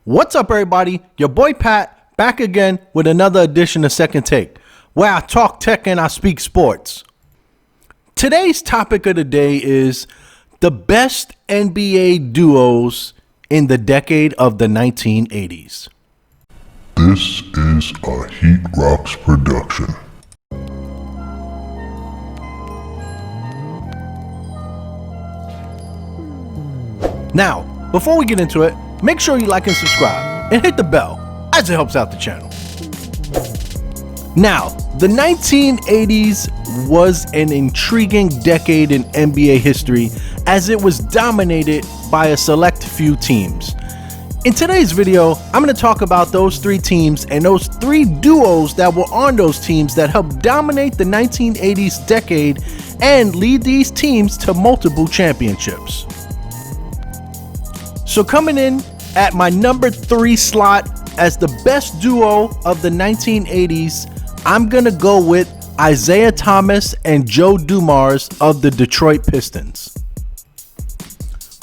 What's up, everybody? Your boy Pat back again with another edition of Second Take, where I talk tech and I speak sports. Today's topic of the day is the best NBA duos in the decade of the 1980s. This is a Heat Rocks production. Now, before we get into it, make sure you like and subscribe and hit the bell as it helps out the channel. Now, the 1980s was an intriguing decade in NBA history as it was dominated by a select few teams. In today's video, I'm going to talk about those three teams and those three duos that were on those teams that helped dominate the 1980s decade and lead these teams to multiple championships. So coming in at my number 3 slot as the best duo of the 1980s, I'm going to go with Isiah Thomas and Joe Dumars of the Detroit Pistons.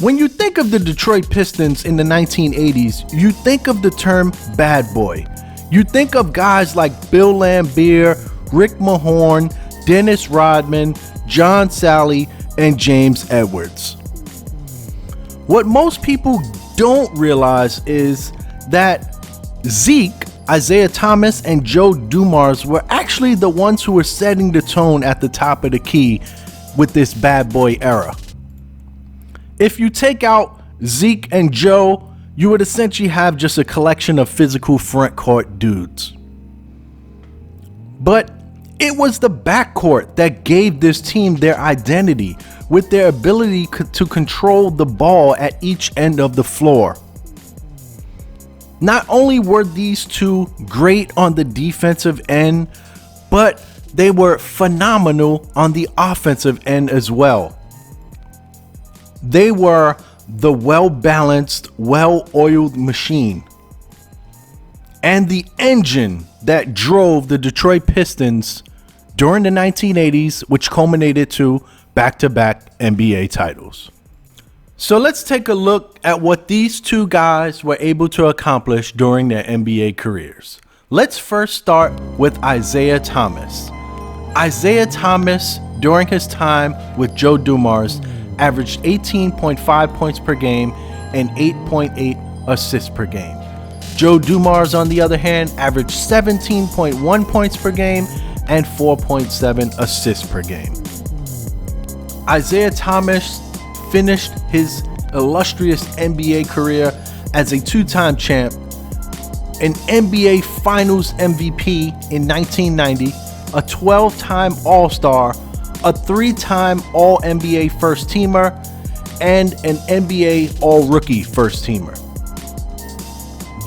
When you think of the Detroit Pistons in the 1980s, you think of the term bad boy. You think of guys like Bill Laimbeer, Rick Mahorn, Dennis Rodman, John Salley, and James Edwards. What most people don't realize is that Zeke, Isiah Thomas, and Joe Dumars were actually the ones who were setting the tone at the top of the key with this bad boy era. If you take out Zeke and Joe, you would essentially have just a collection of physical front court dudes. But it was the backcourt that gave this team their identity, with their ability to control the ball at each end of the floor. Not only were these two great on the defensive end, but they were phenomenal on the offensive end as well. They were the well-balanced, well-oiled machine and the engine that drove the Detroit Pistons during the 1980s, which culminated to back-to-back NBA titles. So let's take a look at what these two guys were able to accomplish during their NBA careers. Let's first start with Isiah Thomas. Isiah Thomas, during his time with Joe Dumars, averaged 18.5 points per game and 8.8 assists per game. Joe Dumars, on the other hand, averaged 17.1 points per game and 4.7 assists per game. Isiah Thomas finished his illustrious NBA career as a 2-time champ, an NBA Finals MVP in 1990, a 12-time All-Star, a 3-time All-NBA First Teamer, and an NBA All-Rookie First Teamer.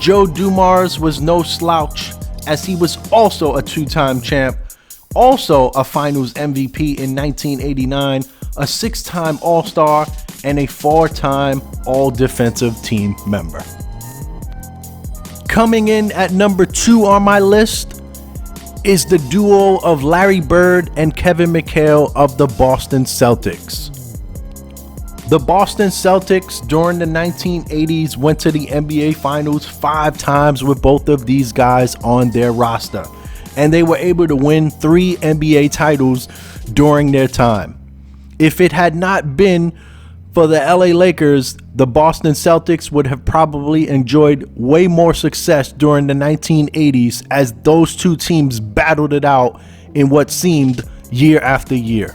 Joe Dumars was no slouch, as he was also a 2-time champ, also a Finals MVP in 1989, a 6-time All-Star, and a 4-time All-Defensive Team member. Coming in at number 2 on my list is the duo of Larry Bird and Kevin McHale of the Boston Celtics. The Boston Celtics during the 1980s went to the NBA Finals 5 times with both of these guys on their roster, and they were able to win 3 NBA titles during their time. If it had not been for the LA Lakers, the Boston Celtics would have probably enjoyed way more success during the 1980s, as those two teams battled it out in what seemed year after year.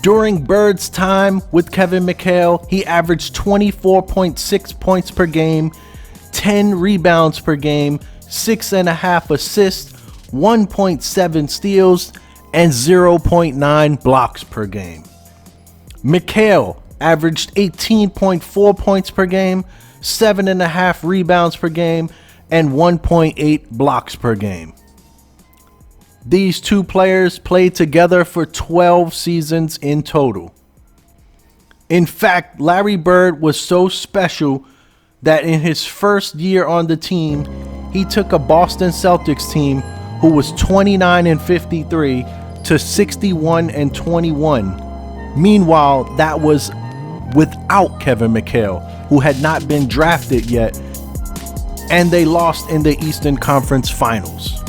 During Bird's time with Kevin McHale, he averaged 24.6 points per game, 10 rebounds per game, 6.5 assists, 1.7 steals, and 0.9 blocks per game. McHale averaged 18.4 points per game, 7.5 rebounds per game, and 1.8 blocks per game. These two players played together for 12 seasons in total. In fact, Larry Bird was so special that in his first year on the team, he took a Boston Celtics team who was 29-53 to 61-21. Meanwhile, that was without Kevin McHale, who had not been drafted yet and they lost in the Eastern Conference Finals.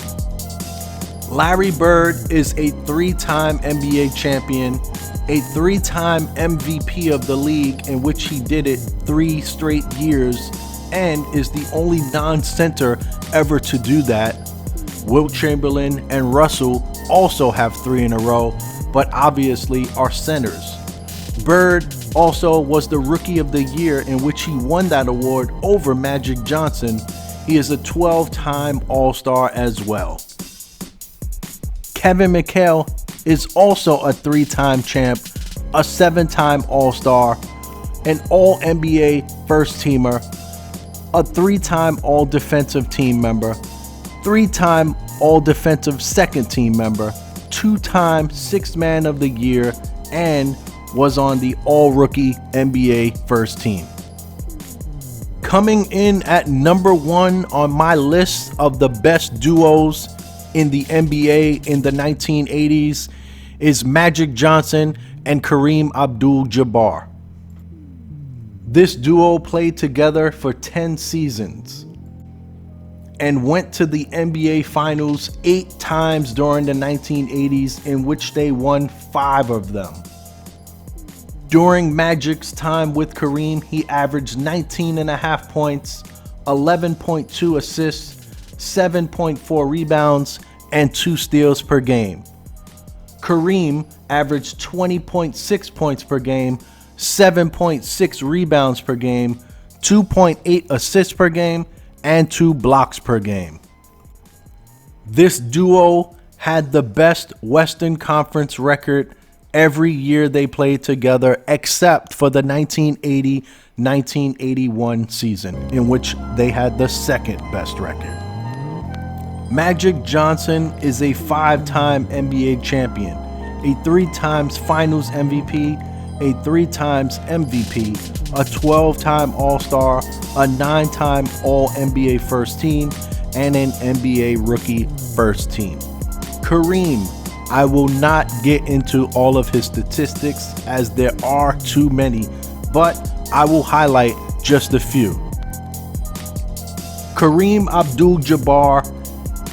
Larry Bird is a 3-time NBA champion, a 3-time MVP of the league, in which he did it 3 straight years, and is the only non-center ever to do that. Wilt Chamberlain and Russell also have 3 in a row, but obviously are centers. Bird also was the Rookie of the Year, in which he won that award over Magic Johnson. He is a 12-time All-Star as well. Kevin McHale is also a 3-time champ, a 7-time All-Star, an All-NBA first-teamer, a 3-time All-Defensive Team member, 3-time All-Defensive second-team member, 2-time Sixth Man of the Year, and was on the All-Rookie NBA first team. Coming in at number 1 on my list of the best duos in the NBA in the 1980s is Magic Johnson and Kareem Abdul-Jabbar. This duo played together for 10 seasons and went to the NBA Finals 8 times during the 1980s, in which they won 5 of them. During Magic's time with Kareem, he averaged 19.5 points, 11.2 assists, 7.4 rebounds, and 2 steals per game. Kareem averaged 20.6 points per game, 7.6 rebounds per game, 2.8 assists per game, and 2 blocks per game. This duo had the best Western Conference record every year they played together, except for the 1980-1981 season, in which they had the second best record. Magic Johnson is a 5-time NBA champion, a 3 times Finals MVP, a 3 times MVP, a 12-time All-Star, a 9-time All-NBA first team, and an NBA Rookie first team. Kareem, I will not get into all of his statistics as there are too many, but I will highlight just a few. Kareem Abdul-Jabbar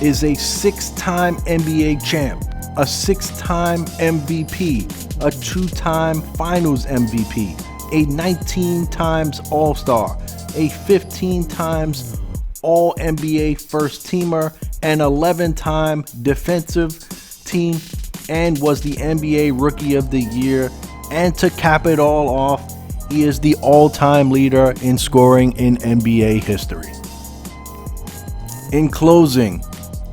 is a 6-time NBA champ, a 6-time MVP, a 2-time Finals MVP, a 19 times All-Star, a 15 times All-NBA first teamer, an 11-time defensive team, and was the NBA Rookie of the Year. And to cap it all off, he is the all-time leader in scoring in NBA history. In closing,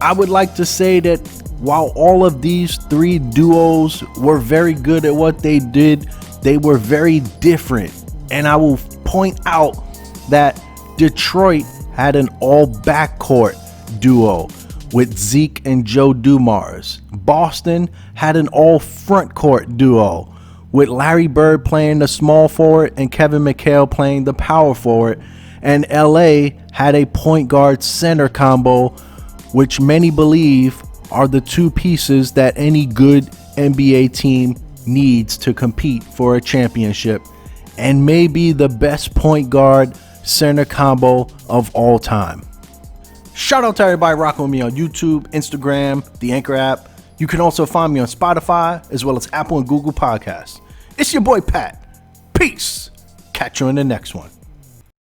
I would like to say that while all of these 3 duos were very good at what they did, they were very different. And I will point out that Detroit had an all-backcourt duo with Zeke and Joe Dumars. Boston had an all-frontcourt duo with Larry Bird playing the small forward and Kevin McHale playing the power forward. And LA had a point guard center combo, which many believe are the 2 pieces that any good NBA team needs to compete for a championship, and may be the best point guard center combo of all time. Shout out to everybody rocking with me on YouTube, Instagram, the Anchor app. You can also find me on Spotify, as well as Apple and Google Podcasts. It's your boy Pat. Peace. Catch you in the next one.